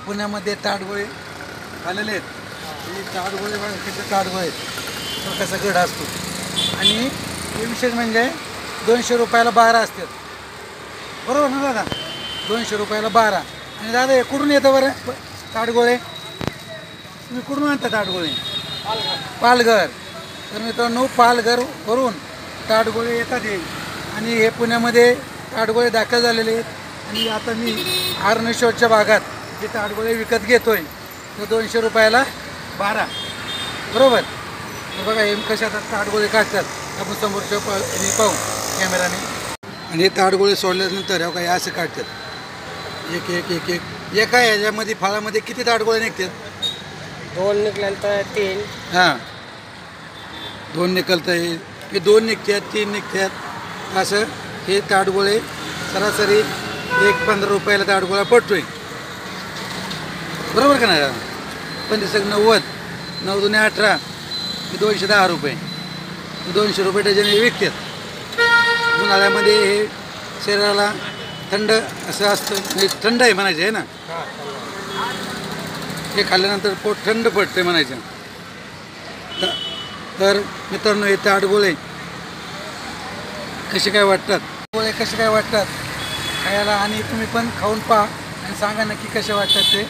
पुण्यामध्ये ताडगोळे आलेले आहेत. हे ताडगोळे बघा किती ताडगोळे आहेत. तो कसा गड असतो. आणि हे विशेष म्हणजे 200 रुपयाला 12 असतात. बरोबर ना दादा? 200 रुपयाला 12. आणि दादा हे कुठून येतं बरं ताडगोळे? तुम्ही कुठून आणता ताडगोळे? पालघर. तर मित्रांनो पालघरवरून ताडगोळे येतात हे. आणि हे पुण्यामध्ये ताडगोळे दाखल झालेले आहेत. आणि आता मी हरणेश्वरच्या भागात जे ताडगोळे विकत घेतोय तर 200 रुपयाला 12. बरोबर. तर बघा हे कशा आता ताडगोळे काढतात आपण समोरच्या पाहू कॅमेराने. आणि हे ताडगोळे सोडल्यानंतर हे काय असं काढतात एक एक एक एक. एका ह्याच्यामध्ये फळामध्ये किती ताडगोळे निघतात? 2 निघाल्यानंतर 3. हां 2 निघतात हे 2 निघतात 3 निघतात. असं हे ताडगोळे सरासरी 15 रुपयाला ताडगोळा पडतोय. बरोबर का नाही? 1590 9 दुने 18 210 रुपये. 200 रुपये डझन विकतात. उन्हाळ्यामध्ये हे शरीराला थंड असं असतं म्हणजे थंड आहे म्हणायचं आहे ना. हे खाल्ल्यानंतर पोट थंड पडते म्हणायचं. तर मित्रांनो हे ताडगोळे कसे काय वाटतात? गोळे कसे काय वाटतात खायला? आणि तुम्ही पण खाऊन पहा आणि सांगा नक्की कसे वाटतात ते.